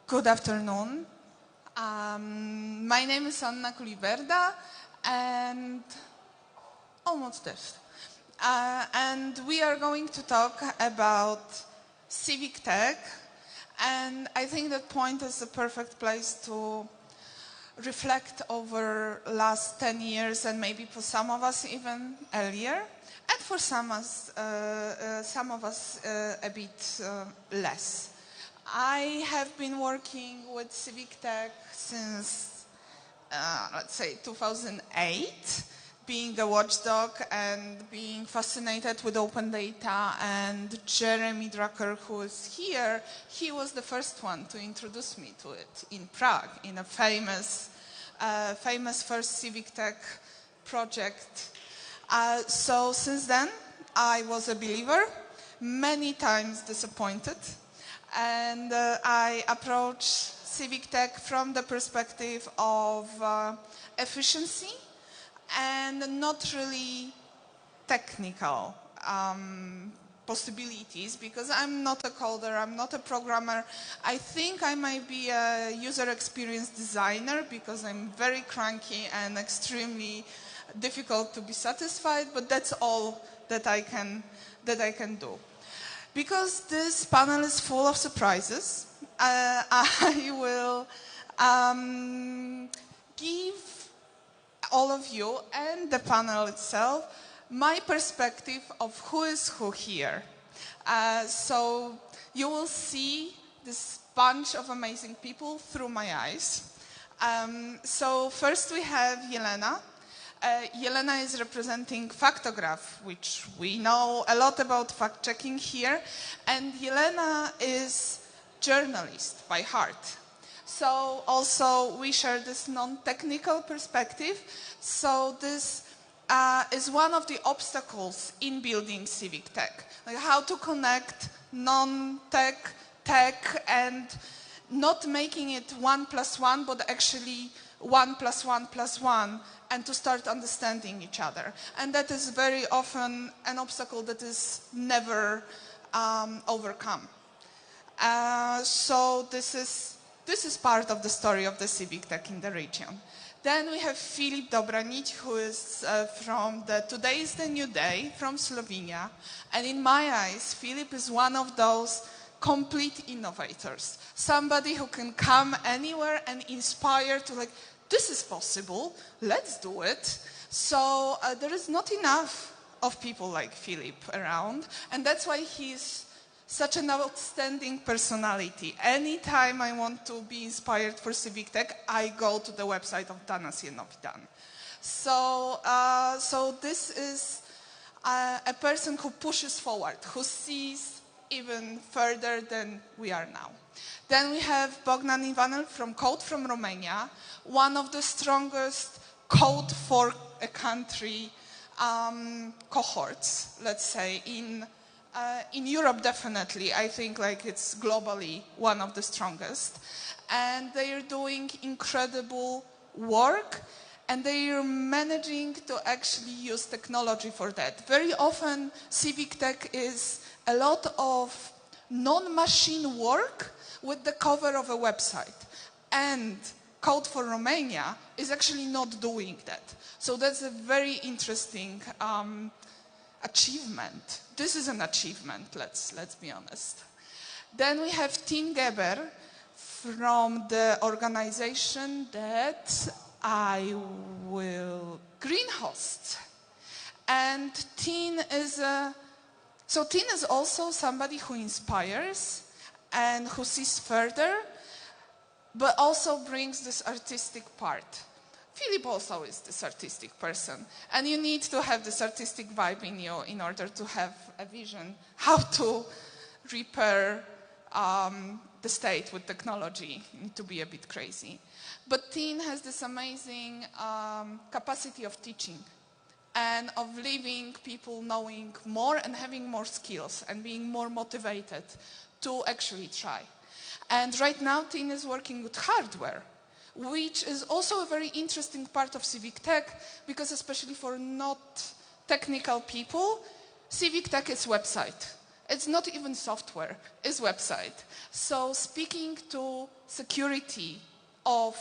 Good afternoon. My name is Anna Kuliberda, and almost there. And we are going to talk about civic tech, and I think that POINT is the perfect place to reflect over last 10 years, and maybe for some of us even earlier, and for some of us a bit less. I have been working with civic tech since, let's say, 2008, being a watchdog and being fascinated with open data. And Jeremy Drucker, who is here, he was the first one to introduce me to it in Prague, in a famous first civic tech project. So since then, I was a believer, many times disappointed. And I approach civic tech from the perspective of efficiency and not really technical possibilities, because I'm not a coder, I'm not a programmer. I think I might be a user experience designer because I'm very cranky and extremely difficult to be satisfied, but that's all that I can do. Because this panel is full of surprises, I will give all of you and the panel itself my perspective of who is who here. So you will see this bunch of amazing people through my eyes. So first we have Jelena. Jelena is representing Factograph, which we know a lot about fact-checking here. And Jelena is journalist by heart. So also we share this non-technical perspective. So this is one of the obstacles in building civic tech. Like how to connect non-tech, tech, and not making it 1 + 1, but actually 1 + 1 + 1, and to start understanding each other. And that is very often an obstacle that is never overcome. So this is part of the story of the civic tech in the region. Then we have Filip Dobranic, who is from Today is the New Day, from Slovenia. And in my eyes, Filip is one of those complete innovators. Somebody who can come anywhere and inspire to like, this is possible, let's do it. So there is not enough of people like Filip around, and that's why he's such an outstanding personality. Anytime I want to be inspired for civic tech, I go to the website of Danas Jenovidan. So this is a person who pushes forward, who sees even further than we are now. Then we have Bogdan Ivanel from Code from Romania, one of the strongest code for a country cohorts, let's say, in Europe definitely. I think like it's globally one of the strongest. And they are doing incredible work, and they are managing to actually use technology for that. Very often civic tech is a lot of non-machine work with the cover of a website. And Code for Romania is actually not doing that. So that's a very interesting achievement. This is an achievement, let's be honest. Then we have Tin Geber from the organization that I will greenhost. And Tin is also somebody who inspires and who sees further, but also brings this artistic part. Filip also is this artistic person, and you need to have this artistic vibe in you in order to have a vision how to repair the state with technology. You need to be a bit crazy. But Tin has this amazing capacity of teaching and of leaving people knowing more and having more skills and being more motivated to actually try. And right now, Tin is working with hardware, which is also a very interesting part of civic tech, because especially for not technical people, civic tech is website. It's not even software, it's website. So speaking to security of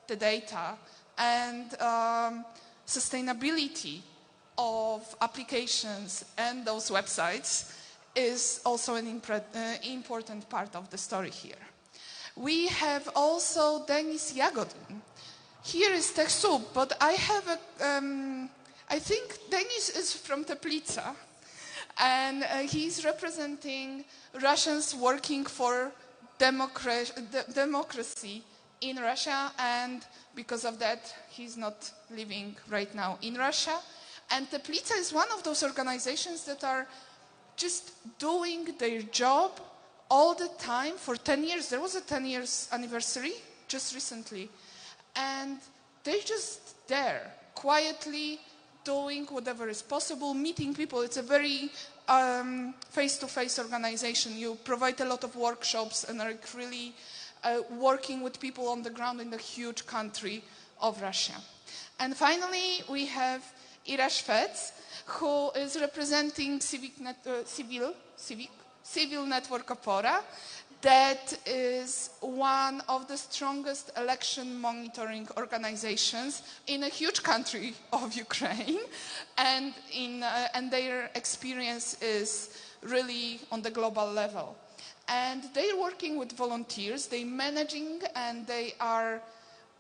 the data and sustainability of applications and those websites is also an important part of the story here. We have also Denis Jagodin. Here is TechSoup, but I have I think Denis is from Teplica, and he's representing Russians working for democracy in Russia, and because of that, he's not living right now in Russia. And Teplica is one of those organizations that are just doing their job all the time for 10 years. There was a 10 years anniversary just recently. And they're just there, quietly doing whatever is possible, meeting people. It's a very face-to-face organization. You provide a lot of workshops and are really working with people on the ground in the huge country of Russia. And finally, we have Ira Szwec, who is representing Civil Network Opora. That is one of the strongest election monitoring organizations in a huge country of Ukraine, and their experience is really on the global level. And they're working with volunteers, they're managing and they are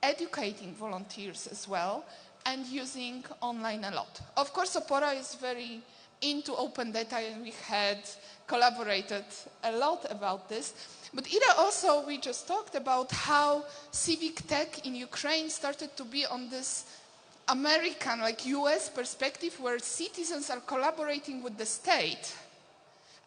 educating volunteers as well, and using online a lot. Of course, Opora is very into open data, and we had collaborated a lot about this. But Ira also, we just talked about how civic tech in Ukraine started to be on this American, like US perspective, where citizens are collaborating with the state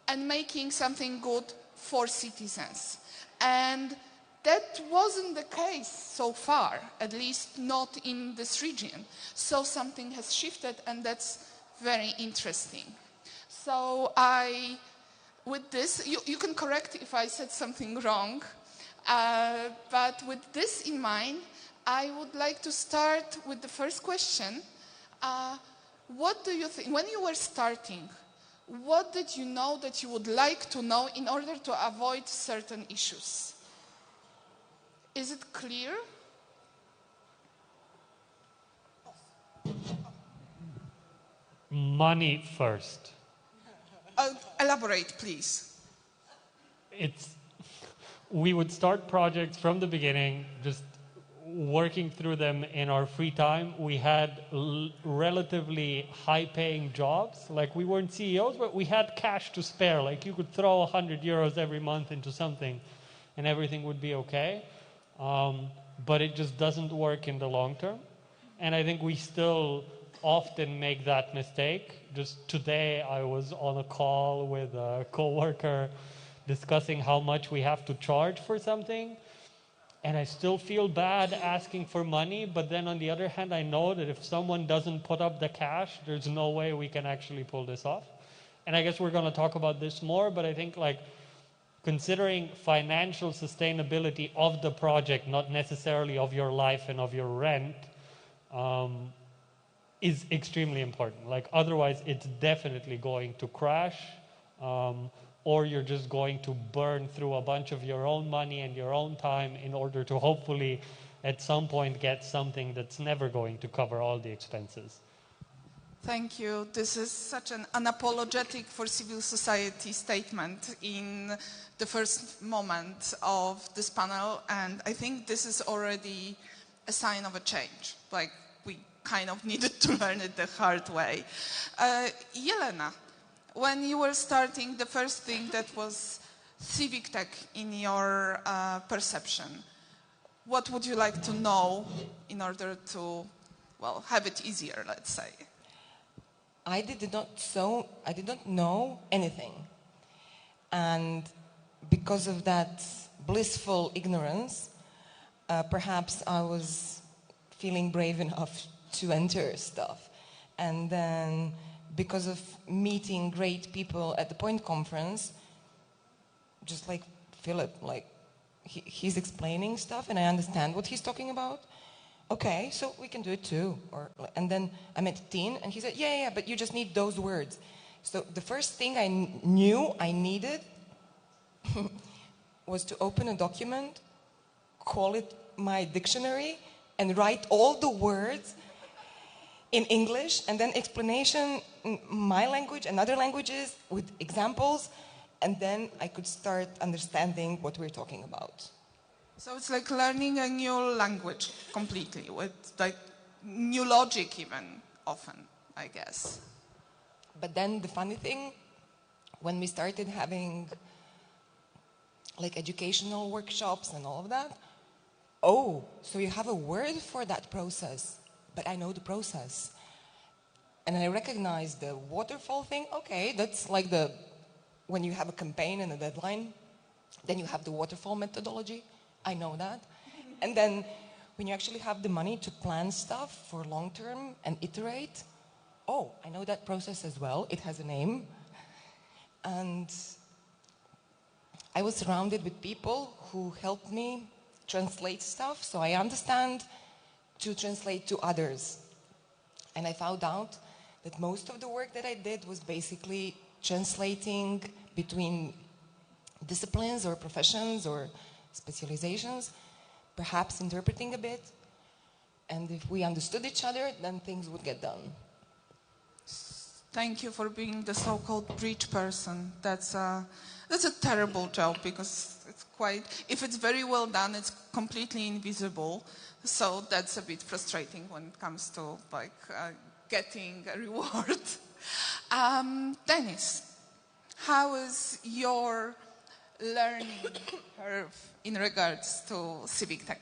and making something good for citizens. And that wasn't the case so far, at least not in this region. So something has shifted, and that's very interesting. So with this, you can correct if I said something wrong, but with this in mind, I would like to start with the first question. What do you think, when you were starting, what did you know that you would like to know in order to avoid certain issues? Is it clear? Money first. Elaborate, please. We would start projects from the beginning, just working through them in our free time. We had relatively high-paying jobs. Like, we weren't CEOs, but we had cash to spare. Like, you could throw 100 euros every month into something and everything would be okay. But it just doesn't work in the long term. And I think we still often make that mistake. Just today, I was on a call with a coworker discussing how much we have to charge for something. And I still feel bad asking for money, but then on the other hand, I know that if someone doesn't put up the cash, there's no way we can actually pull this off. And I guess we're going to talk about this more, but I think, like, considering financial sustainability of the project, not necessarily of your life and of your rent, is extremely important. Like, otherwise it's definitely going to crash, or you're just going to burn through a bunch of your own money and your own time in order to hopefully at some point get something that's never going to cover all the expenses. Thank you. This is such an unapologetic for civil society statement in the first moment of this panel, and I think this is already a sign of a change. Like, we kind of needed to learn it the hard way. Jelena, when you were starting, the first thing that was civic tech in your perception, what would you like to know in order to, well, have it easier, let's say? I did not know anything. And because of that blissful ignorance, perhaps I was feeling brave enough to enter stuff. And then because of meeting great people at the POINT conference, just like Philip, like he's explaining stuff and I understand what he's talking about. Okay, so we can do it too. And then I met Tien and he said, yeah, but you just need those words. So the first thing I knew I needed was to open a document, call it my dictionary, and write all the words in English, and then explanation in my language and other languages with examples, and then I could start understanding what we're talking about. So it's like learning a new language completely, with like new logic even, often, I guess. But then the funny thing, when we started having like educational workshops and all of that, oh, so you have a word for that process, but I know the process. And I recognize the waterfall thing. Okay, that's like when you have a campaign and a deadline, then you have the waterfall methodology. I know that. And then when you actually have the money to plan stuff for long term and iterate, oh, I know that process as well. It has a name. And I was surrounded with people who helped me translate stuff, so I understand to translate to others. And I found out that most of the work that I did was basically translating between disciplines or professions or specializations, perhaps interpreting a bit. And if we understood each other, then things would get done. Thank you for being the so-called bridge person. That's a terrible job, because it's quite, if it's very well done, it's completely invisible. So that's a bit frustrating when it comes to like getting a reward. Dennis, how is your learning curve in regards to civic tech?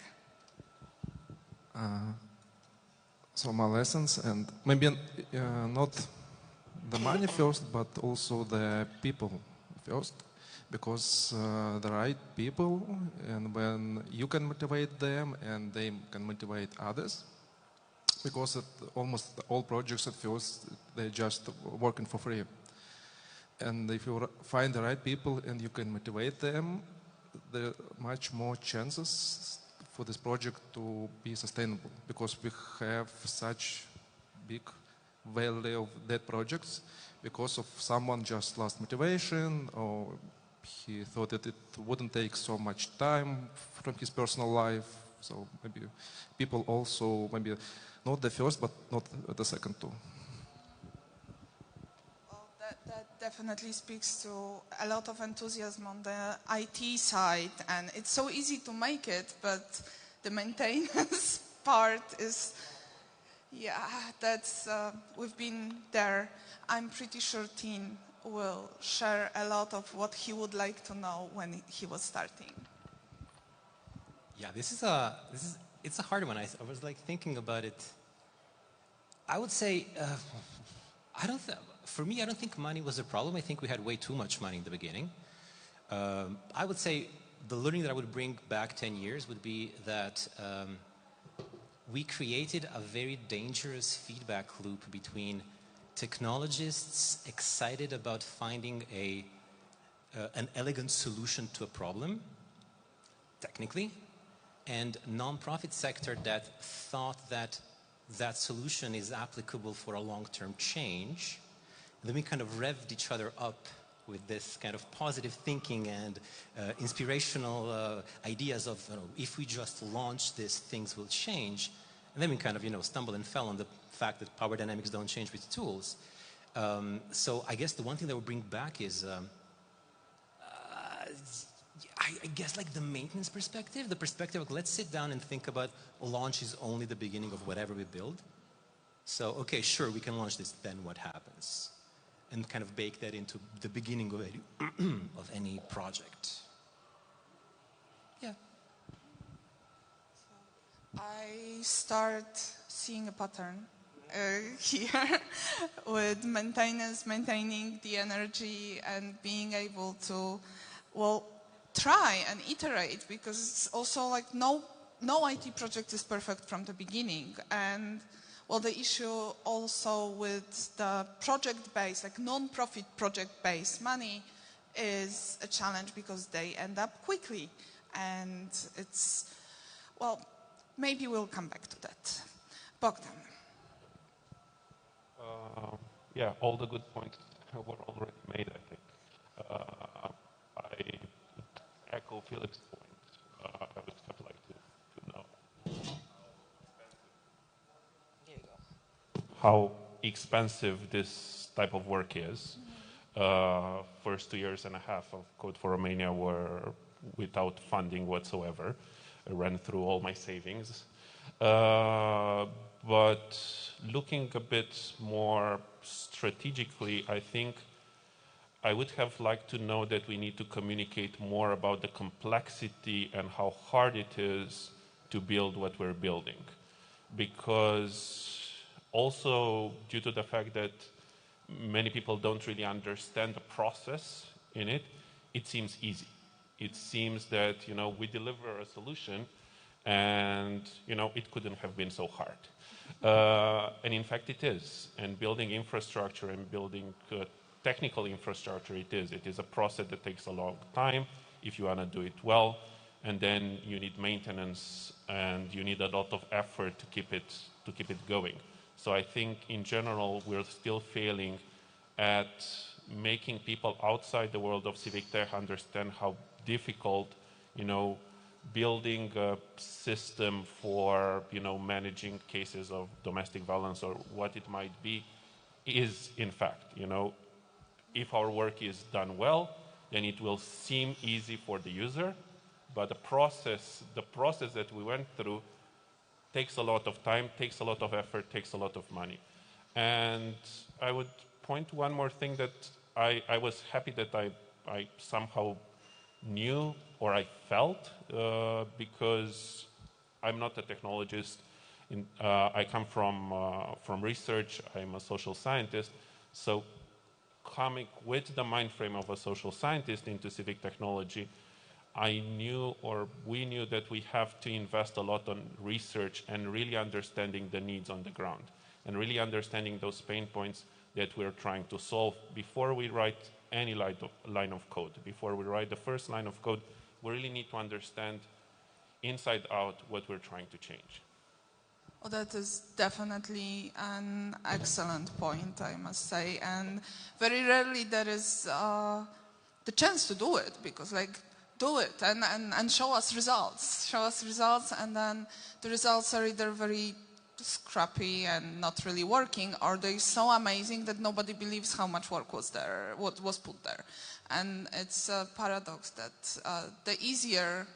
So my lessons, and maybe not the money first, but also the people first, because the right people, and when you can motivate them and they can motivate others, because almost all projects at first, they're just working for free. And if you find the right people and you can motivate them, there are much more chances for this project to be sustainable, because we have such big valley of dead projects because of someone just lost motivation, or he thought that it wouldn't take so much time from his personal life. So maybe people also, maybe not the first, but not the second too. Well, that definitely speaks to a lot of enthusiasm on the IT side, and it's so easy to make it, but the maintenance part is, yeah, that's, we've been there. I'm pretty sure Teen will share a lot of what he would like to know when he was starting. Yeah, it's a hard one. I was like thinking about it. I would say, for me, I don't think money was a problem. I think we had way too much money in the beginning. I would say the learning that I would bring back 10 years would be that we created a very dangerous feedback loop between technologists excited about finding an elegant solution to a problem, technically, and non-profit sector that thought that that solution is applicable for a long-term change. And then we kind of revved each other up with this kind of positive thinking and inspirational ideas of, if we just launch this, things will change. And then we kind of, stumbled and fell on the fact that power dynamics don't change with tools. So I guess the one thing that we'll bring back is, I guess like the maintenance perspective, the perspective of let's sit down and think about launch is only the beginning of whatever we build. So, okay, sure, we can launch this, then what happens? And kind of bake that into the beginning of any project. Yeah. I start seeing a pattern here with maintenance, maintaining the energy and being able to, well, try and iterate, because it's also like no IT project is perfect from the beginning. And well, the issue also with the project-based, like non-profit project-based money is a challenge, because they end up quickly. And it's, well, maybe we'll come back to that. Bogdan. Yeah, all the good points were already made, I think. I echo Philip's point. I would just like to know how expensive this type of work is. First 2.5 years of Code for Romania were without funding whatsoever. I ran through all my savings. But looking a bit more strategically, I think I would have liked to know that we need to communicate more about the complexity and how hard it is to build what we're building. Because also due to the fact that many people don't really understand the process in it, it seems easy. It seems that, we deliver a solution and, it couldn't have been so hard. And in fact, it is. And building infrastructure and building technical infrastructure, it is. It is a process that takes a long time if you want to do it well. And then you need maintenance and you need a lot of effort to keep it going. So I think in general, we're still failing at making people outside the world of civic tech understand how difficult, building a system for, managing cases of domestic violence or what it might be is, in fact, if our work is done well, then it will seem easy for the user, but the process that we went through takes a lot of time, takes a lot of effort, takes a lot of money. And I would point to one more thing that I was happy that I somehow knew or I felt because I'm not a technologist. I come from research. I'm a social scientist. So coming with the mind frame of a social scientist into civic technology, I knew, or we knew, that we have to invest a lot on research and really understanding the needs on the ground and really understanding those pain points that we're trying to solve before we write any line of code. Before we write the first line of code, we really need to understand inside out what we're trying to change. Oh, that is definitely an excellent point, I must say. And very rarely there is the chance to do it, because do it and show us results. Show us results, and then the results are either very scrappy and not really working, or they're so amazing that nobody believes how much work was there, what was put there. And it's a paradox that the easier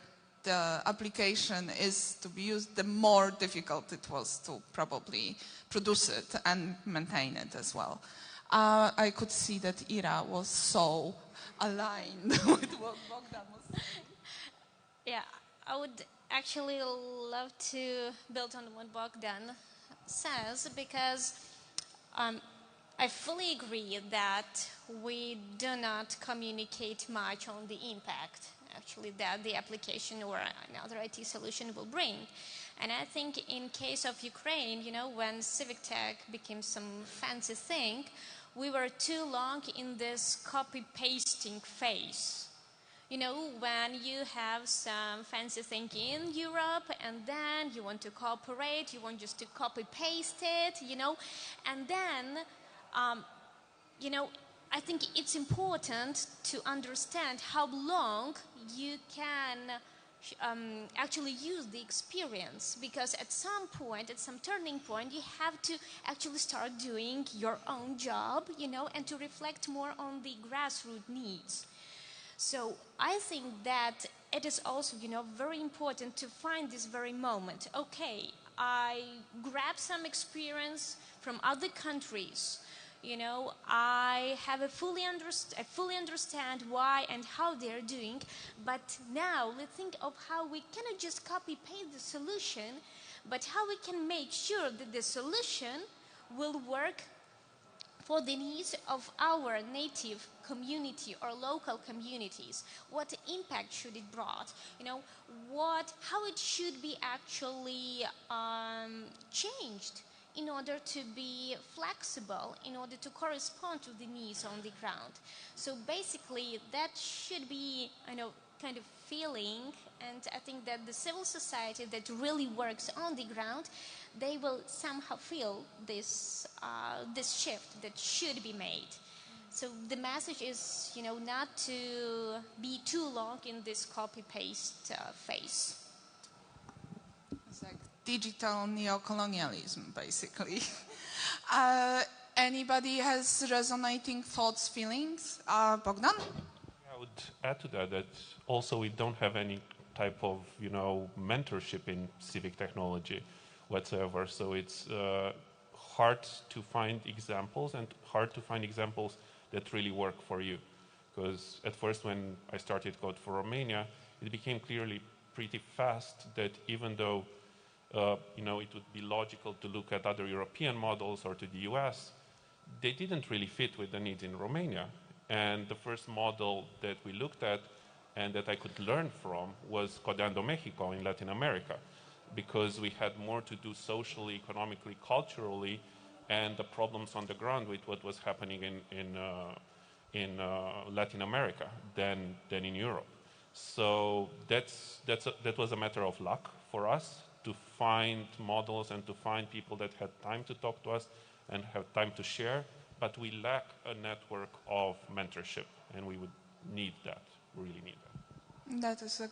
the application is to be used, the more difficult it was to probably produce it and maintain it as well. I could see that Ira was so aligned with what Bogdan was saying. Yeah, I would actually love to build on what Bogdan says, because I fully agree that we do not communicate much on the impact actually that the application or another IT solution will bring. And I think in case of Ukraine, when civic tech became some fancy thing, we were too long in this copy-pasting phase. When you have some fancy thing in Europe and then you want to cooperate, you want just to copy-paste it, and then, I think it's important to understand how long you can actually use the experience, because at some point, at some turning point, you have to actually start doing your own job, and to reflect more on the grassroots needs. So I think that it is also, very important to find this very moment. Okay, I grab some experience from other countries. I fully understand why and how they're doing, but now let's think of how we cannot just copy-paste the solution, but how we can make sure that the solution will work for the needs of our native community or local communities. What impact should it brought? How it should be actually changed in order to be flexible, in order to correspond to the needs on the ground. So basically, that should be, kind of feeling, and I think that the civil society that really works on the ground, they will somehow feel this shift that should be made. So the message is, not to be too long in this copy-paste phase. It's like digital neocolonialism, basically. Anybody has resonating thoughts, feelings? Bogdan? I would add to that also we don't have any type of, mentorship in civic technology whatsoever. So it's hard to find examples and hard to find examples that really work for you. Because at first when I started Code for Romania, it became clearly pretty fast that even though, it would be logical to look at other European models or to the US, they didn't really fit with the needs in Romania. And the first model that we looked at and that I could learn from was Codeando Mexico in Latin America, because we had more to do socially, economically, culturally, and the problems on the ground with what was happening in Latin America than in Europe. So that was a matter of luck for us to find models and to find people that had time to talk to us and have time to share, but we lack a network of mentorship, and we would need that, really need that. That is a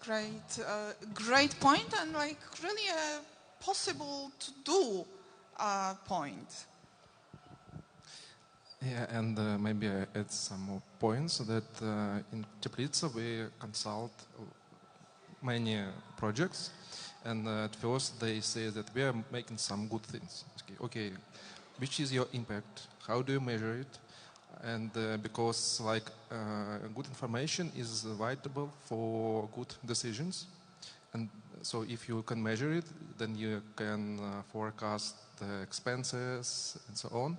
great point, and really a possible to do point. Yeah, and maybe I add some more points that in Teplice we consult many projects, and at first they say that we are making some good things. Okay, which is your impact? How do you measure it? And because good information is vital for good decisions, and so if you can measure it, then you can forecast the expenses and so on.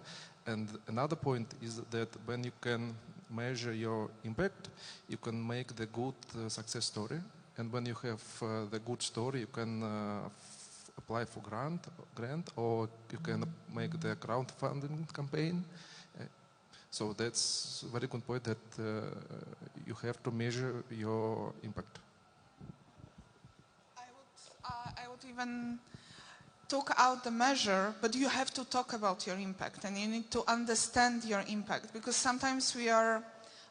And another point is that when you can measure your impact, you can make the good success story. And when you have the good story, you can apply for grant, or you can make the crowdfunding campaign. So that's a very good point that you have to measure your impact. I would even talk out the measure, but you have to talk about your impact, and you need to understand your impact, because sometimes we are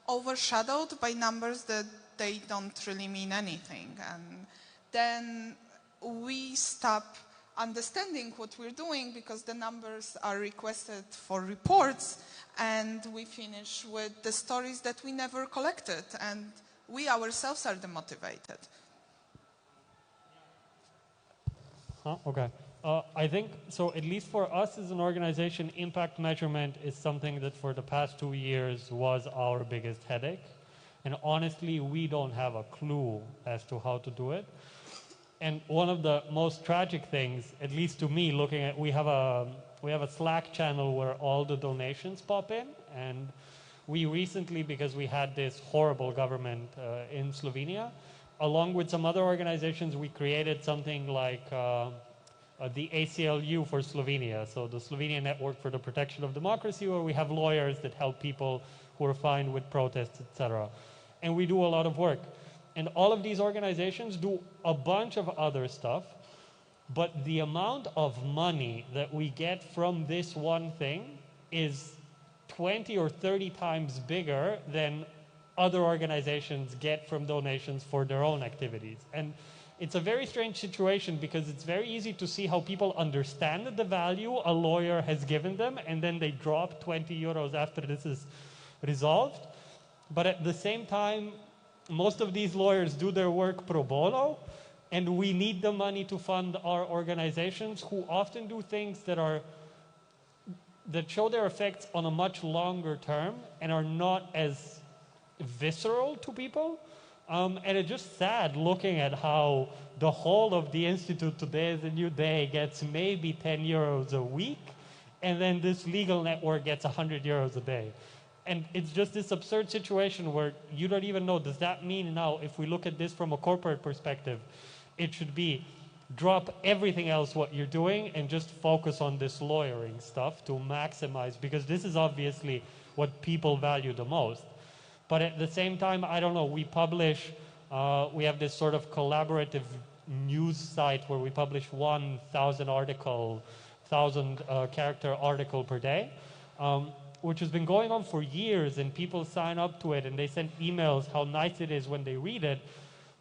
overshadowed by numbers that they don't really mean anything, and then we stop understanding what we're doing because the numbers are requested for reports, and we finish with the stories that we never collected, and we ourselves are demotivated. Okay. I think, so at least for us as an organization, impact measurement is something that for the past 2 years was our biggest headache. And honestly, we don't have a clue as to how to do it. And one of the most tragic things, at least to me, looking at, we have a Slack channel where all the donations pop in. And we recently, because we had this horrible government in Slovenia, along with some other organizations, we created something like the ACLU for Slovenia, so the Slovenian Network for the Protection of Democracy, where we have lawyers that help people who are fined with protests, etc. And we do a lot of work. And all of these organizations do a bunch of other stuff, but the amount of money that we get from this one thing is 20 or 30 times bigger than other organizations get from donations for their own activities. And it's a very strange situation because it's very easy to see how people understand the value a lawyer has given them, and then they drop 20 euros after this is resolved. But at the same time, most of these lawyers do their work pro bono, and we need the money to fund our organizations who often do things that show their effects on a much longer term and are not as visceral to people. And it's just sad looking at how the whole of the Institute Today is a New Day gets maybe 10 euros a week, and then this legal network gets 100 euros a day. And it's just this absurd situation where you don't even know, does that mean now, if we look at this from a corporate perspective, it should be drop everything else what you're doing and just focus on this lawyering stuff to maximize, because this is obviously what people value the most. But at the same time, I don't know, we have this sort of collaborative news site where we publish 1,000 character article per day. which has been going on for years, and people sign up to it and they send emails how nice it is when they read it,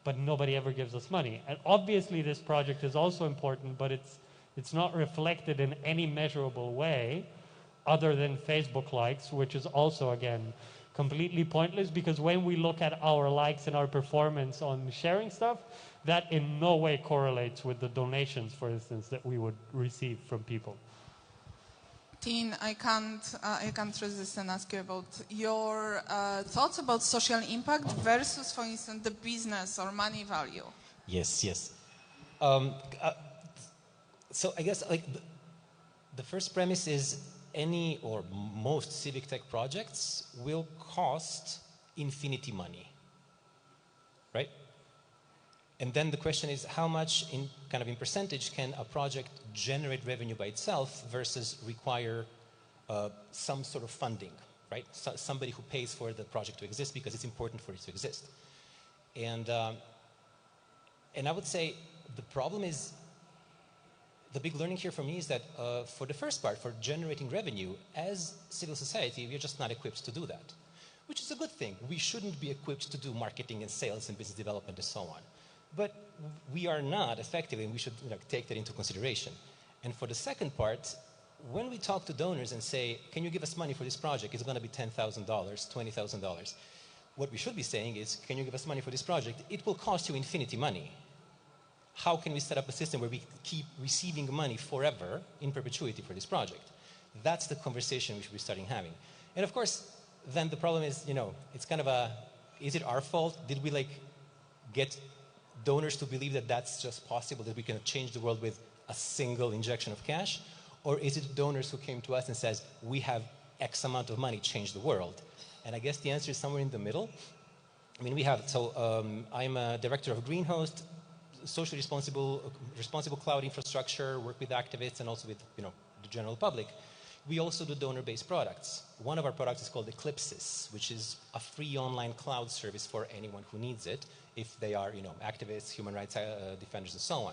but nobody ever gives us money. And obviously this project is also important, but it's not reflected in any measurable way other than Facebook likes, which is also, again, completely pointless, because when we look at our likes and our performance on sharing stuff, that in no way correlates with the donations, for instance, that we would receive from people. Tin, I can't resist and ask you about your thoughts about social impact versus, for instance, the business or money value. Yes, yes. So I guess like the first premise is any or most civic tech projects will cost infinity money, right? And then the question is how much in percentage can a project generate revenue by itself versus require some sort of funding, right? So somebody who pays for the project to exist because it's important for it to exist. And I would say the problem is, the big learning here for me is that for the first part, for generating revenue, as civil society, we're just not equipped to do that, which is a good thing. We shouldn't be equipped to do marketing and sales and business development and so on. But we are not effectively, and we should take that into consideration. And for the second part, when we talk to donors and say, can you give us money for this project? It's going to be $10,000, $20,000. What we should be saying is, can you give us money for this project? It will cost you infinity money. How can we set up a system where we keep receiving money forever in perpetuity for this project? That's the conversation we should be starting having. And of course, then the problem is, it's kind of is it our fault? Did we get donors to believe that that's just possible, that we can change the world with a single injection of cash? Or is it donors who came to us and says, we have X amount of money, change the world? And I guess the answer is somewhere in the middle. I mean, I'm a director of Greenhost, socially responsible cloud infrastructure, work with activists and also with the general public. We also do donor-based products. One of our products is called Eclipsis, which is a free online cloud service for anyone who needs it, if they are activists, human rights defenders, and so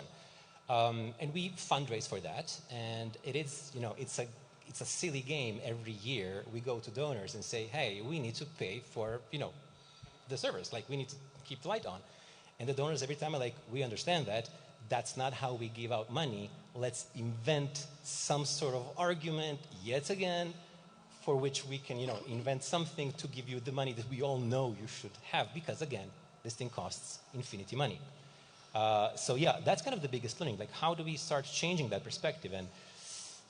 on. And we fundraise for that, and it is it's a silly game. Every year we go to donors and say, hey, we need to pay for the servers, we need to keep the light on. And the donors every time are like, we understand that. That's not how we give out money. Let's invent some sort of argument yet again for which we can, invent something to give you the money that we all know you should have because, again, this thing costs infinity money. So yeah, that's kind of the biggest learning. How do we start changing that perspective? And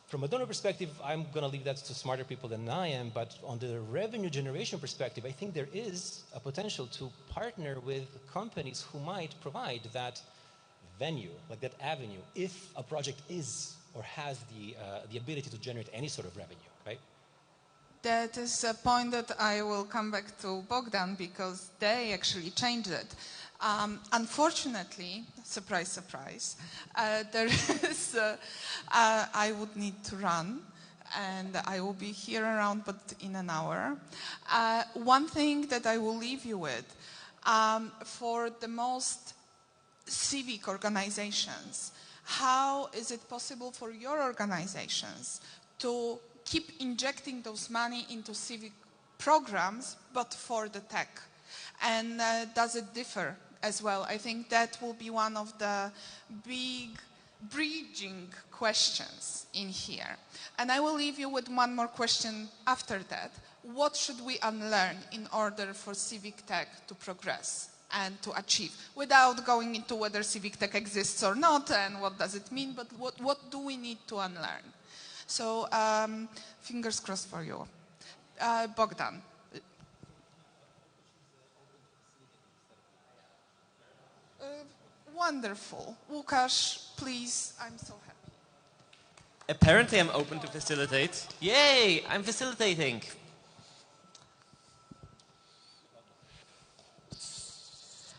from a donor perspective, I'm going to leave that to smarter people than I am, but on the revenue generation perspective, I think there is a potential to partner with companies who might provide that venue, that avenue, if a project is or has the ability to generate any sort of revenue, right? That is a point that I will come back to Bogdan, because they actually changed it. Unfortunately, surprise, surprise, there is, I would need to run, and I will be here around, but in an hour. One thing that I will leave you with, for the most civic organizations, how is it possible for your organizations to keep injecting those money into civic programs, but for the tech? And does it differ as well? I think that will be one of the big bridging questions in here. And I will leave you with one more question after that. What should we unlearn in order for civic tech to progress and to achieve, without going into whether civic tech exists or not and what does it mean, but what do we need to unlearn? So fingers crossed for you. Bogdan. Wonderful. Łukasz, please, I'm so happy. Apparently I'm open to facilitate. Yay, I'm facilitating.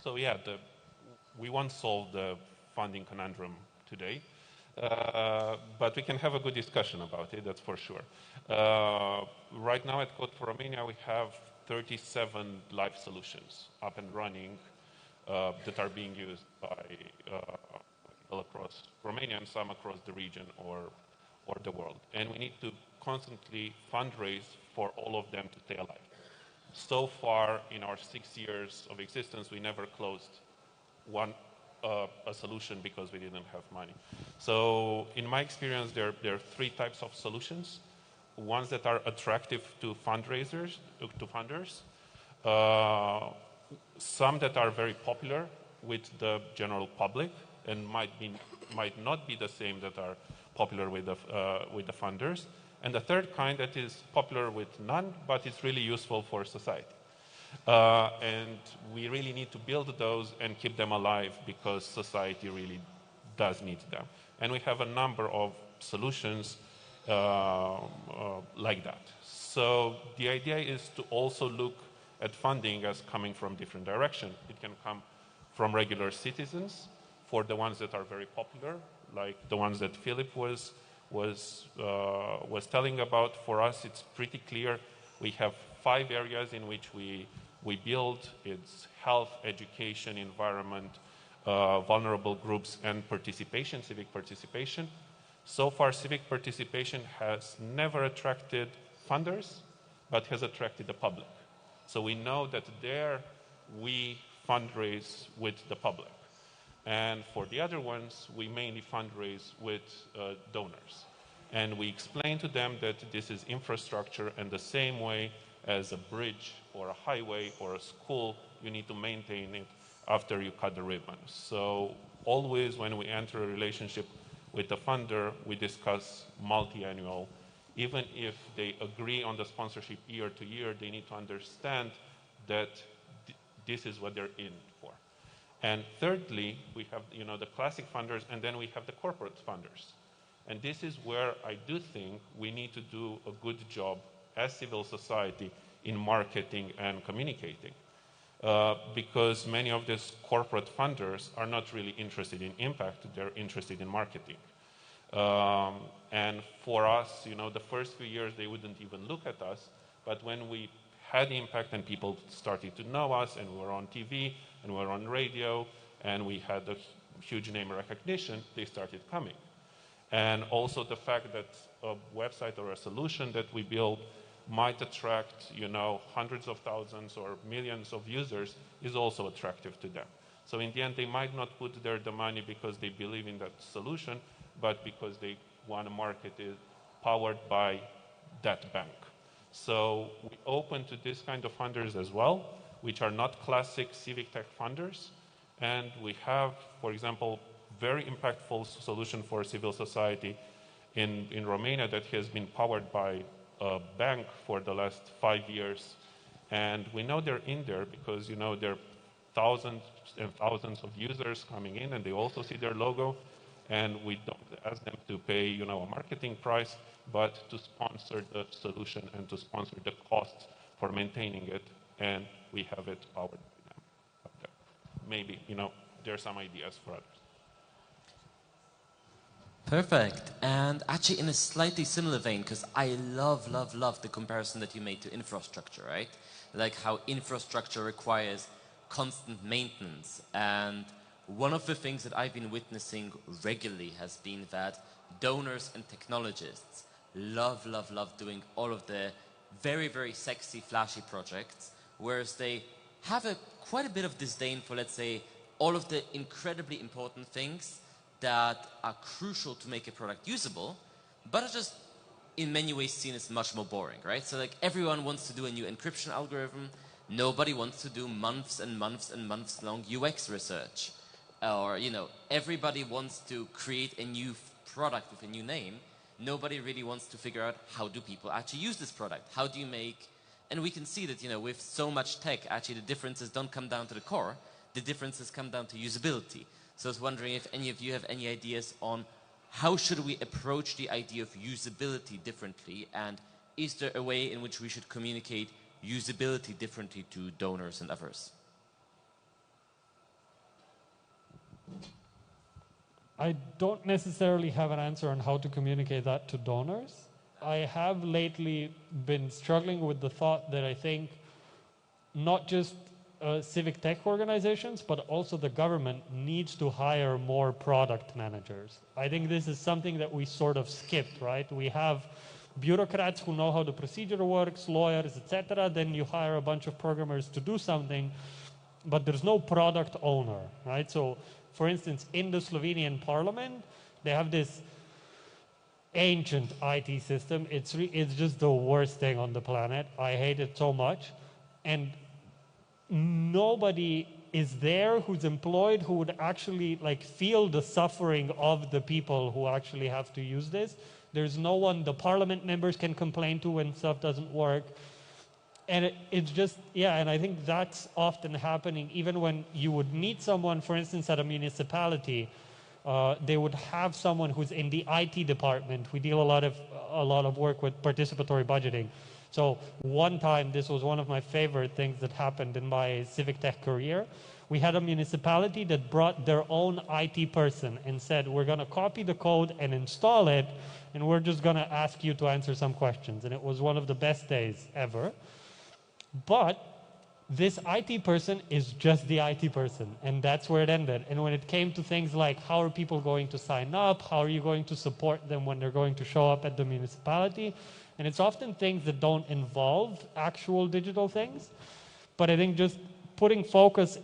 So yeah, we won't solve the funding conundrum today, but we can have a good discussion about it, that's for sure. Right now at Code for Romania, we have 37 live solutions up and running that are being used by people across Romania and some across the region or the world. And we need to constantly fundraise for all of them to stay alive. So far, in our 6 years of existence, we never closed a solution because we didn't have money. So in my experience, there are 3 types of solutions. Ones that are attractive to fundraisers, to funders. Some that are very popular with the general public and might not be the same that are popular with the funders. And the third kind that is popular with none, but it's really useful for society. And we really need to build those and keep them alive because society really does need them. And we have a number of solutions like that. So the idea is to also look at funding as coming from different directions. It can come from regular citizens for the ones that are very popular, like the ones that Philip was telling about. For us, it's pretty clear. We have 5 areas in which we build. It's health, education, environment, vulnerable groups, and participation, civic participation. So far, civic participation has never attracted funders, but has attracted the public. So we know that there we fundraise with the public. And for the other ones, we mainly fundraise with donors. And we explain to them that this is infrastructure, and the same way as a bridge or a highway or a school, you need to maintain it after you cut the ribbon. So always when we enter a relationship with the funder, we discuss multi-annual. Even if they agree on the sponsorship year to year, they need to understand that this is what they're in for. And thirdly, we have the classic funders, and then we have the corporate funders. And this is where I do think we need to do a good job as civil society in marketing and communicating. Because many of these corporate funders are not really interested in impact, they're interested in marketing. And for us, the first few years, they wouldn't even look at us. But when we had impact and people started to know us, and we were on TV, and we were on radio, and we had a huge name recognition, they started coming. And also the fact that a website or a solution that we build might attract, hundreds of thousands or millions of users is also attractive to them. So in the end, they might not put there the money because they believe in that solution, but because they want to market it powered by that bank. So we open to this kind of funders as well, which are not classic civic tech funders. And we have, for example, very impactful solution for civil society in Romania that has been powered by a bank for the last 5 years. And we know they're in there because, there are thousands and thousands of users coming in, and they also see their logo. And we don't ask them to pay, a marketing price, but to sponsor the solution and to sponsor the costs for maintaining it. And we have it powered by them. Maybe, there are some ideas for others. Perfect. And actually in a slightly similar vein, because I love the comparison that you made to infrastructure, right? Like how infrastructure requires constant maintenance. And one of the things that I've been witnessing regularly has been that donors and technologists love doing all of the very, very sexy, flashy projects, whereas they have quite a bit of disdain for, let's say, all of the incredibly important things that are crucial to make a product usable, but are just in many ways seen as much more boring, right? So like everyone wants to do a new encryption algorithm. Nobody wants to do months and months and months long UX research. Or, everybody wants to create a new product with a new name. Nobody really wants to figure out how do people actually use this product? How do you make... And we can see that, with so much tech, actually the differences don't come down to the core. The differences come down to usability. So I was wondering if any of you have any ideas on how should we approach the idea of usability differently, and is there a way in which we should communicate usability differently to donors and others? I don't necessarily have an answer on how to communicate that to donors. I have lately been struggling with the thought that I think not just civic tech organizations, but also the government needs to hire more product managers. I think this is something that we sort of skipped, right? We have bureaucrats who know how the procedure works, lawyers, etc. Then you hire a bunch of programmers to do something, but there's no product owner, right? So, for instance, in the Slovenian parliament, they have this ancient IT system. It's just the worst thing on the planet. I hate it so much. And nobody is there who's employed who would actually like feel the suffering of the people who actually have to use this. There's no one the parliament members can complain to when stuff doesn't work. And it's just, yeah, and I think that's often happening even when you would meet someone, for instance, at a municipality. They would have someone who's in the IT department. We deal a lot of work with participatory budgeting. So one time, this was one of my favorite things that happened in my civic tech career. We had a municipality that brought their own IT person and said, we're going to copy the code and install it, and we're just going to ask you to answer some questions. And it was one of the best days ever. But this IT person is just the IT person, and that's where it ended. And when it came to things like how are people going to sign up, how are you going to support them when they're going to show up at the municipality, and it's often things that don't involve actual digital things. But I think just putting focus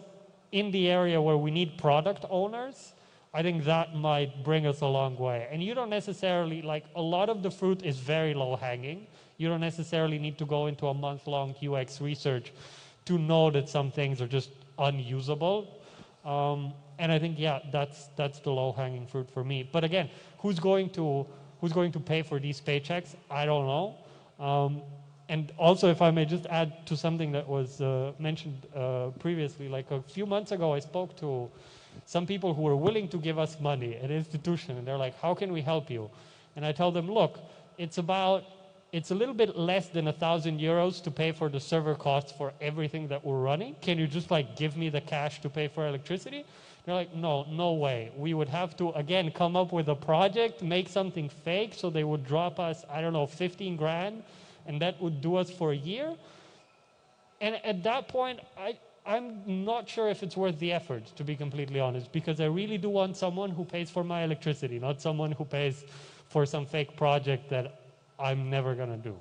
in the area where we need product owners, I think that might bring us a long way. And you don't necessarily, like, a lot of the fruit is very low hanging. You don't necessarily need to go into a month-long UX research to know that some things are just unusable. And I think, yeah, that's the low-hanging fruit for me. But again, who's going to pay for these paychecks? I don't know. And also, if I may just add to something that was mentioned previously, like a few months ago, I spoke to some people who were willing to give us money at an institution, and they're like, how can we help you? And I tell them, look, it's a little bit less than 1,000 euros to pay for the server costs for everything that we're running. Can you just like give me the cash to pay for electricity? They're like, no way. We would have to, again, come up with a project, make something fake, so they would drop us, I don't know, 15 grand, and that would do us for a year. And at that point, I'm not sure if it's worth the effort, to be completely honest, because I really do want someone who pays for my electricity, not someone who pays for some fake project that I'm never going to do.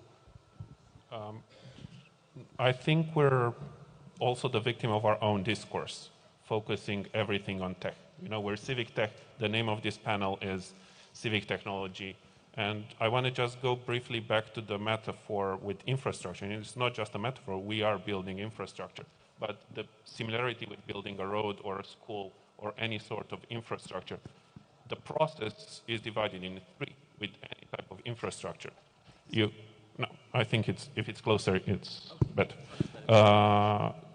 I think we're also the victim of our own discourse, focusing everything on tech. You know, we're civic tech. The name of this panel is civic technology. And I want to just go briefly back to the metaphor with infrastructure. And it's not just a metaphor. We are building infrastructure. But the similarity with building a road or a school or any sort of infrastructure, the process is divided in three with any type of infrastructure. No, I think if it's closer, it's better.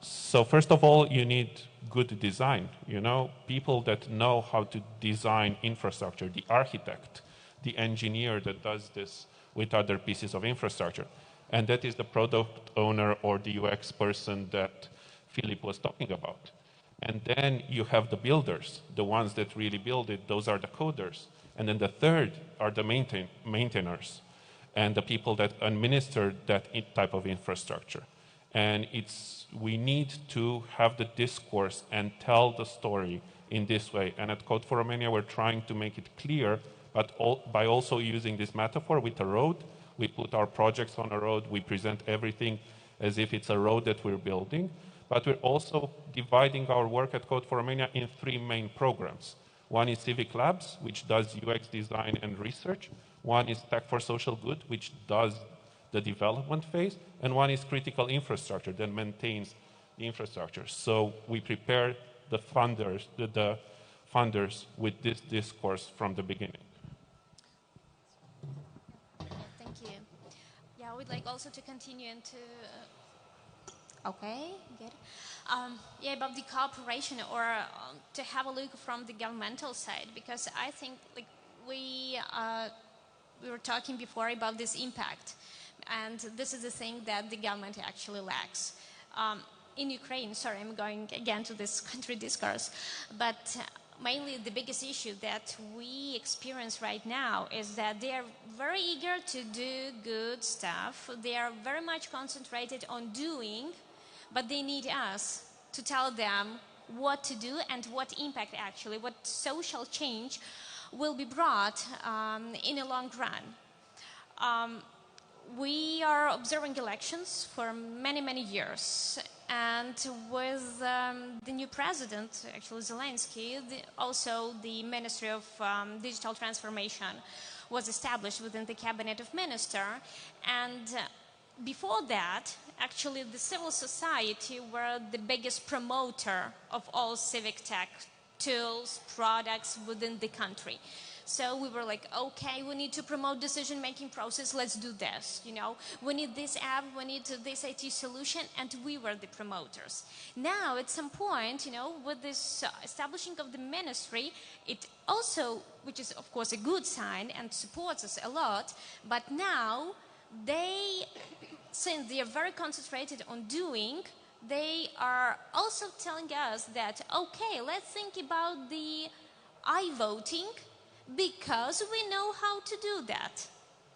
So first of all, you need good design. You know, people that know how to design infrastructure, the architect, the engineer that does this with other pieces of infrastructure. And that is the product owner or the UX person that Philip was talking about. And then you have the builders, the ones that really build it, those are the coders. And then the third are the maintainers and the people that administer that type of infrastructure. And we need to have the discourse and tell the story in this way. And at Code for Romania, we're trying to make it clear, but by also using this metaphor with a road. We put our projects on a road, we present everything as if it's a road that we're building, but we're also dividing our work at Code for Romania in three main programs. One is Civic Labs, which does UX design and research. One is Tech for Social Good, which does the development phase. And one is Critical Infrastructure, that maintains the infrastructure. So we prepare the funders with this discourse from the beginning. Thank you. Yeah, I would like also to continue and to... Okay, good. Yeah, about the cooperation or to have a look from the governmental side, because I think like we were talking before about this impact, and this is the thing that the government actually lacks. In Ukraine, sorry, I'm going again to this country discourse, but mainly the biggest issue that we experience right now is that they are very eager to do good stuff. They are very much concentrated on doing, but they need us to tell them what to do and what impact actually, what social change will be brought in a long run. we are observing elections for many, many years. And with the new president, actually Zelensky, also the Ministry of Digital Transformation was established within the cabinet of minister. And before that, actually the civil society were the biggest promoter of all civic tech tools, products within the country. So we were like, okay, we need to promote decision-making process, let's do this, you know. We need this app, we need this IT solution, and we were the promoters. Now, at some point, you know, with this establishing of the ministry, it also, which is of course a good sign and supports us a lot, but now they, since they are very concentrated on doing, they are also telling us that, okay, let's think about the I-voting, because we know how to do that,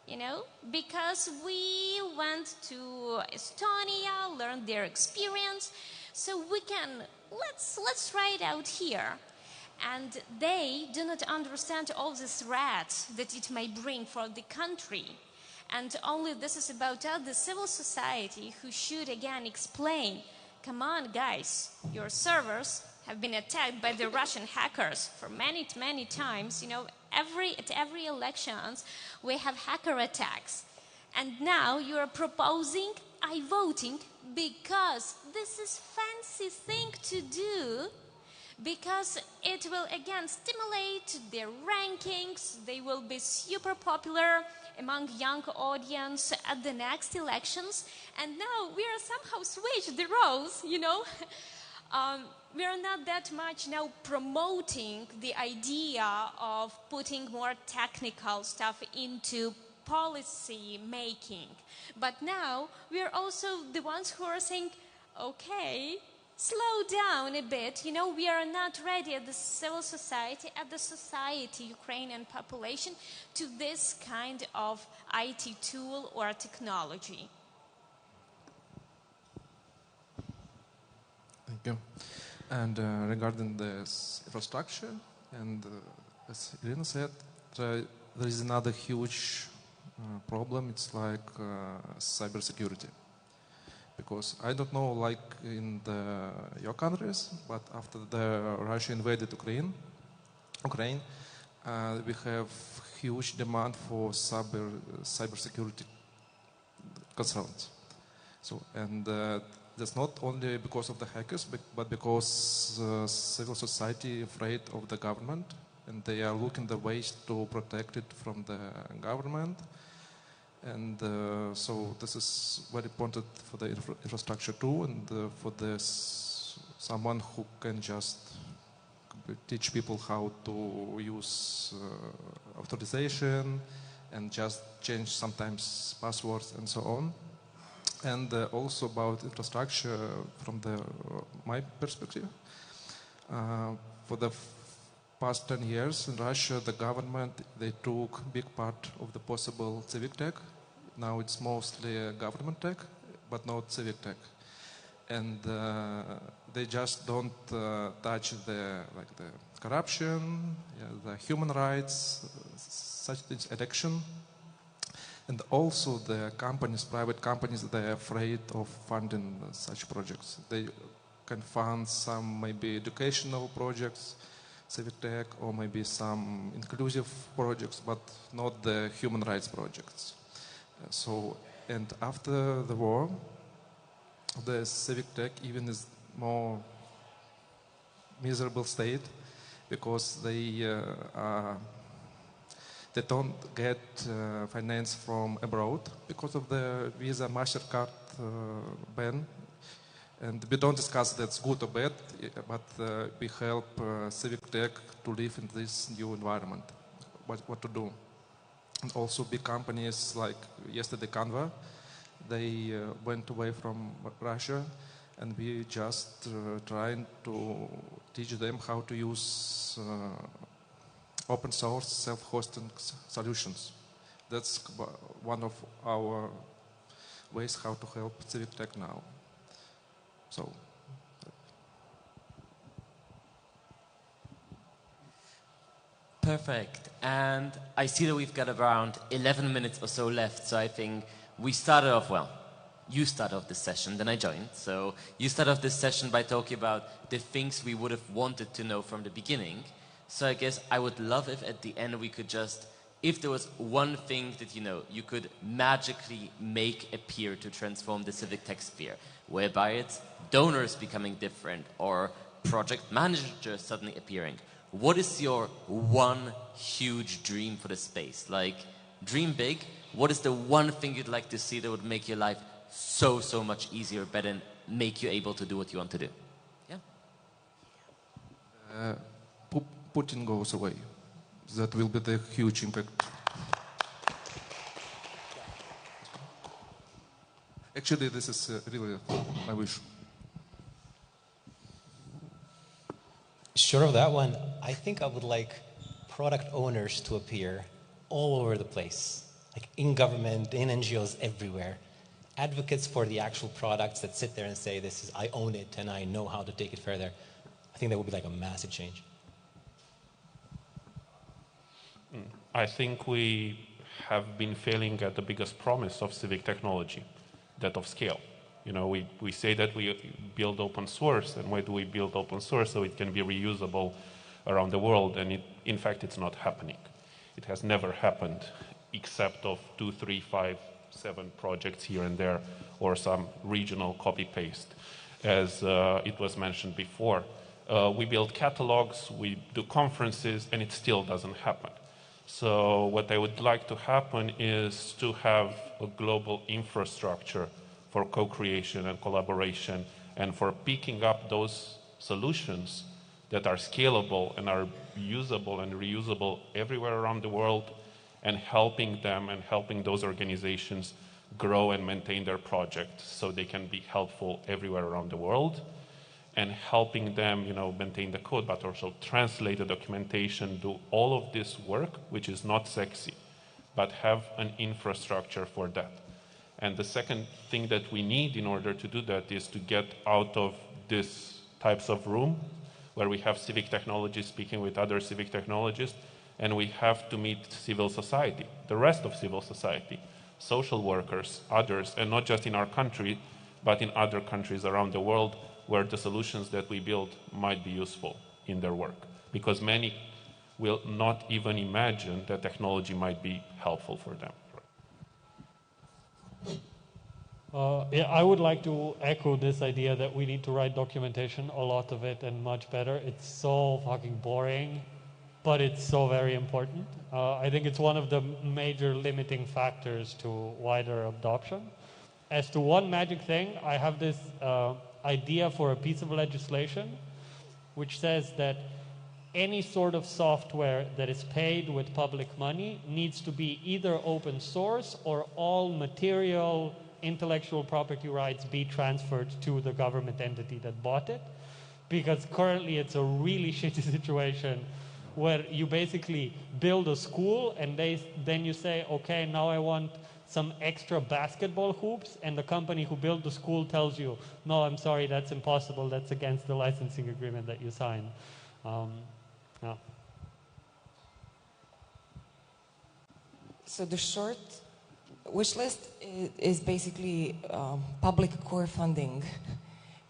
you know, because we went to Estonia, learned their experience, so we can, let's try it out here. And they do not understand all the threats that it may bring for the country. And only this is about the civil society who should again explain, come on guys, your servers have been attacked by the Russian hackers for many, many times. You know, at every elections, we have hacker attacks. And now you are proposing I-voting because this is fancy thing to do, because it will again stimulate their rankings. They will be super popular among young audience at the next elections. And now we are somehow switched the roles, you know. We are not that much now promoting the idea of putting more technical stuff into policy making. But now we are also the ones who are saying, okay, slow down a bit. You know, we are not ready at the civil society, at the society, Ukrainian population, to this kind of IT tool or technology. Thank you. And regarding this infrastructure, and as Irina said, there is another huge problem. It's like cybersecurity. Because I don't know, like in your countries, but after Russia invaded Ukraine, we have huge demand for cybersecurity concerns. So, and that's not only because of the hackers, but because civil society afraid of the government, and they are looking the ways to protect it from the government. And so this is very important for the infrastructure too, and for this someone who can just teach people how to use authorization and just change sometimes passwords and so on. And also about infrastructure from my perspective. For the past 10 years in Russia, the government, they took big part of the possible civic tech. Now it's mostly government tech, but not civic tech. And they just don't touch the corruption, the human rights, such things, election. And also the companies, private companies, they're afraid of funding such projects. They can fund some maybe educational projects, civic tech, or maybe some inclusive projects, but not the human rights projects. So, and after the war, the civic tech even is more miserable state, because they don't get finance from abroad because of the Visa, MasterCard ban. And we don't discuss that's good or bad, but we help civic tech to live in this new environment, what to do. And also big companies like yesterday Canva, they went away from Russia, and we just trying to teach them how to use open source self-hosting solutions. That's one of our ways how to help civic tech now. So. Perfect. And I see that we've got around 11 minutes or so left, so I think we started off, well, you started off this session, then I joined. So you started off this session by talking about the things we would have wanted to know from the beginning. So I guess I would love if at the end we could just, if there was one thing that, you could magically make appear to transform the civic tech sphere, whereby it's donors becoming different or project managers suddenly appearing. What is your one huge dream for the space? Like, dream big. What is the one thing you'd like to see that would make your life so much easier, better, and make you able to do what you want to do? Yeah. Putin goes away. That will be the huge impact. Actually, this is really my wish. Sure of that one, I think I would like product owners to appear all over the place, like in government, in NGOs, everywhere. Advocates for the actual products that sit there and say, I own it and I know how to take it further. I think that would be like a massive change. I think we have been failing at the biggest promise of civic technology, that of scale. We say that we build open source, and why do we build open source? So it can be reusable around the world, and in fact it's not happening. It has never happened, except of 2, 3, 5, 7 projects here and there, or some regional copy-paste, as it was mentioned before. We build catalogs, we do conferences, and it still doesn't happen. So what I would like to happen is to have a global infrastructure for co-creation and collaboration, and for picking up those solutions that are scalable and are usable and reusable everywhere around the world, and helping them and helping those organizations grow and maintain their projects so they can be helpful everywhere around the world, and helping them, maintain the code, but also translate the documentation, do all of this work, which is not sexy, but have an infrastructure for that. And the second thing that we need in order to do that is to get out of this types of room where we have civic technologists speaking with other civic technologists, and we have to meet civil society, the rest of civil society, social workers, others, and not just in our country, but in other countries around the world where the solutions that we build might be useful in their work. Because many will not even imagine that technology might be helpful for them. Yeah, I would like to echo this idea that we need to write documentation, a lot of it, and much better. It's so fucking boring, but it's so very important. I think it's one of the major limiting factors to wider adoption. As to one magic thing, I have this idea for a piece of legislation which says that any sort of software that is paid with public money needs to be either open source or all material intellectual property rights be transferred to the government entity that bought it. Because currently it's a really shitty situation where you basically build a school and then you say, okay, now I want some extra basketball hoops, and the company who built the school tells you, no, I'm sorry, that's impossible, that's against the licensing agreement that you signed. Yeah. So the short wish list is basically public core funding,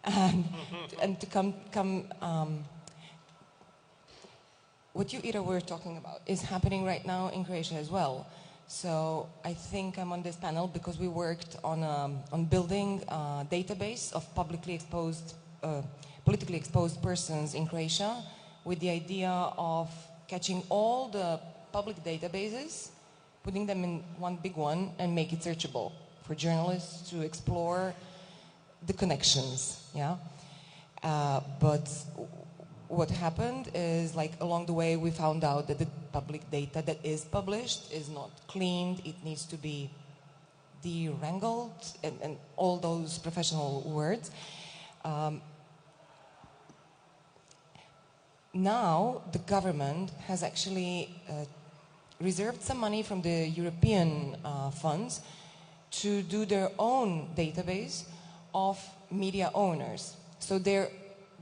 and to come what you, Ira, were talking about is happening right now in Croatia as well. So I think I'm on this panel because we worked on building a database of politically exposed persons in Croatia, with the idea of catching all the public databases, putting them in one big one, and make it searchable for journalists to explore the connections. Yeah, but what happened is, like, along the way we found out that the public data that is published is not cleaned, it needs to be de-wrangled, and all those professional words. Now the government has actually reserved some money from the European funds to do their own database of media owners. So the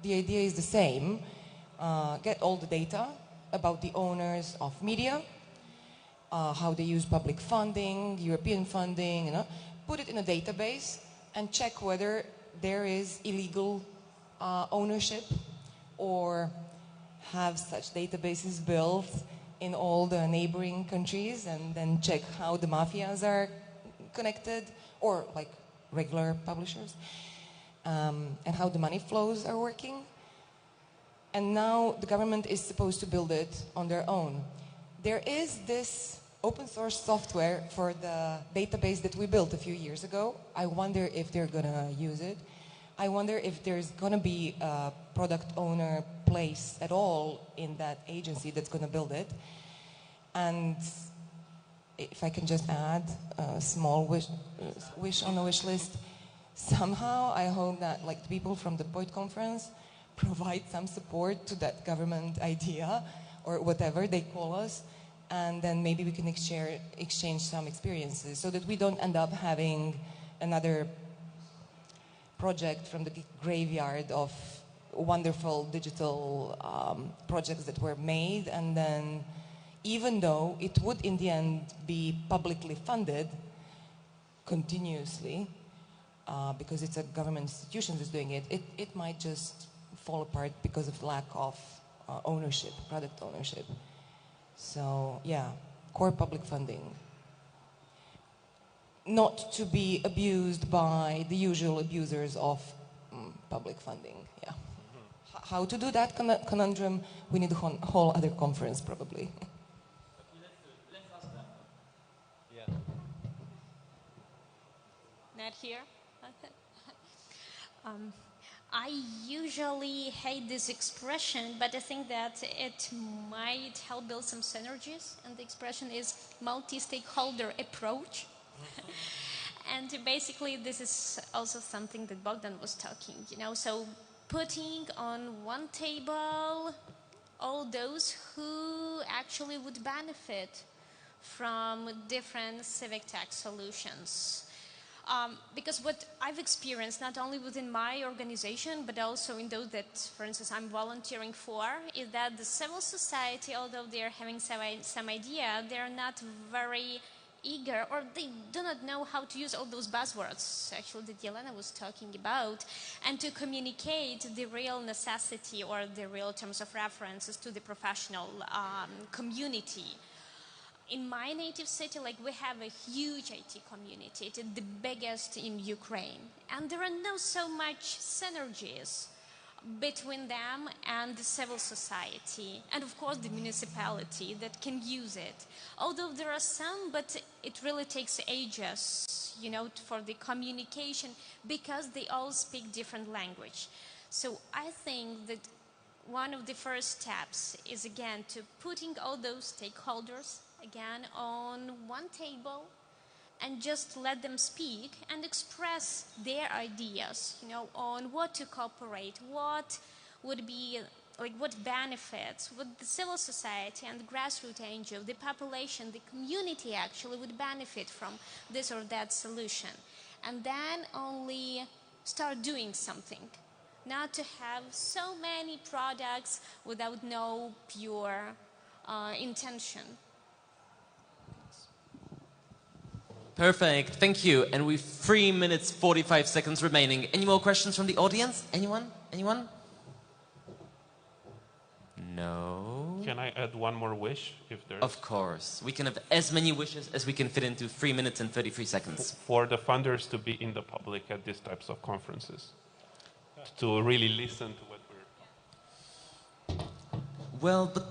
idea is the same. Get all the data about the owners of media, how they use public funding, European funding, put it in a database and check whether there is illegal ownership, or have such databases built in all the neighboring countries, and then check how the mafias are connected, or like regular publishers, and how the money flows are working. And now the government is supposed to build it on their own. There is this open source software for the database that we built a few years ago. I wonder if they're gonna use it. I wonder if there's gonna be a product owner place at all in that agency that's gonna build it. And if I can just add a small wish on the wish list, somehow I hope that like the people from the POINT conference provide some support to that government idea, or whatever they call us, and then maybe we can exchange some experiences, so that we don't end up having another project from the graveyard of wonderful digital projects that were made, and then even though it would in the end be publicly funded continuously, because it's a government institution that's doing it, it might just fall apart because of lack of ownership, product ownership. So yeah, core public funding. Not to be abused by the usual abusers of public funding, yeah. How to do that conundrum, we need a whole other conference probably. Yeah. Not here. I usually hate this expression, but I think that it might help build some synergies. And the expression is multi-stakeholder approach. And basically, this is also something that Bogdan was talking, so putting on one table all those who actually would benefit from different civic tech solutions. Because what I've experienced, not only within my organization, but also in those that, for instance, I'm volunteering for, is that the civil society, although they're having some idea, they're not very eager, or they do not know how to use all those buzzwords, actually, that Yelena was talking about, and to communicate the real necessity or the real terms of references to the professional community. In my native city, we have a huge IT community. It's the biggest in Ukraine. And there are no so much synergies between them and the civil society. And of course, the municipality that can use it. Although there are some, but it really takes ages, for the communication, because they all speak different language. So I think that one of the first steps is, again, to putting all those stakeholders again on one table and just let them speak and express their ideas, on what to cooperate, what would be, what benefits would the civil society and the grassroots NGO, the population, the community actually would benefit from this or that solution. And then only start doing something. Not to have so many products without no pure intention. Perfect, thank you. And we've 3 minutes, 45 seconds remaining. Any more questions from the audience? Anyone? Anyone? No? Can I add one more wish, if there's... Of course. We can have as many wishes as we can fit into 3 minutes and 33 seconds. For the funders to be in the public at these types of conferences. To really listen to what we're... Well, but...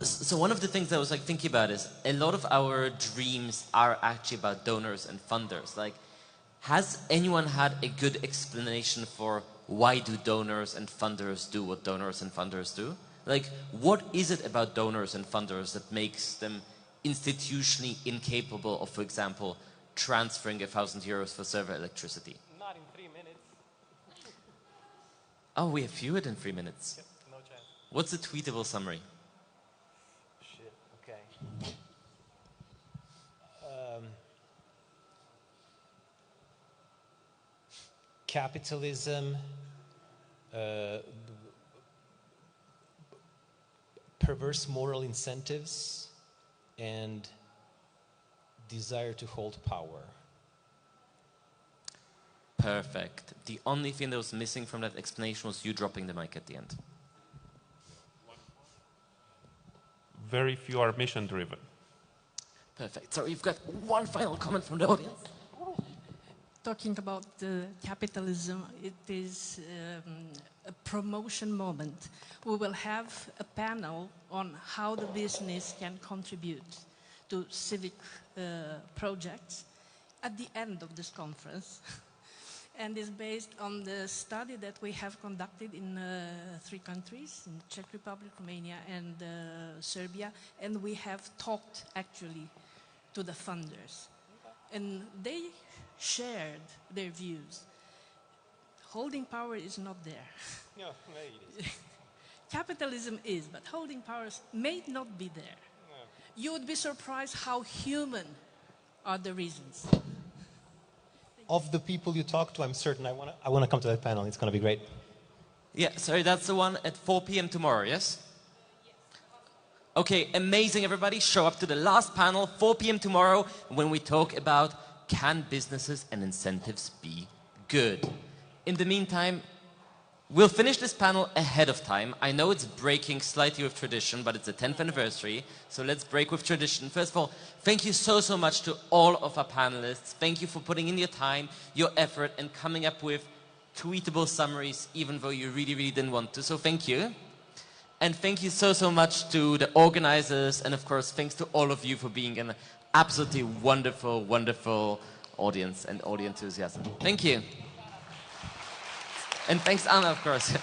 So one of the things I was thinking about is a lot of our dreams are actually about donors and funders. Has anyone had a good explanation for why do donors and funders do what donors and funders do? What is it about donors and funders that makes them institutionally incapable of, for example, transferring €1,000 for server electricity? Not in 3 minutes. Oh, we have fewer than 3 minutes. Yep, no chance. What's the tweetable summary? Shit, okay. Capitalism, perverse moral incentives, and desire to hold power. Perfect. The only thing that was missing from that explanation was you dropping the mic at the end. Very few are mission driven. Perfect. So you've got one final comment from the audience. Talking about capitalism, it is a promotion moment. We will have a panel on how the business can contribute to civic projects at the end of this conference. And is based on the study that we have conducted in 3 countries, in Czech Republic, Romania, and Serbia. And we have talked actually to the funders. And they shared their views. Holding power is not there. No, it is. Capitalism is, but holding powers may not be there. No. You would be surprised how human are the reasons. Of the people you talk to, I'm certain I want to come to that panel. It's going to be great. Yeah, sorry, that's the one at 4 p.m. tomorrow, yes? Okay, amazing, everybody. Show up to the last panel, 4 p.m. tomorrow, when we talk about can businesses and incentives be good? In the meantime, we'll finish this panel ahead of time. I know it's breaking slightly with tradition, but it's the 10th anniversary, so let's break with tradition. First of all, thank you so much to all of our panelists. Thank you for putting in your time, your effort, and coming up with tweetable summaries, even though you really didn't want to, so thank you. And thank you so much to the organizers, and of course, thanks to all of you for being an absolutely wonderful audience and audience enthusiasm. Thank you. And thanks, Anna, of course.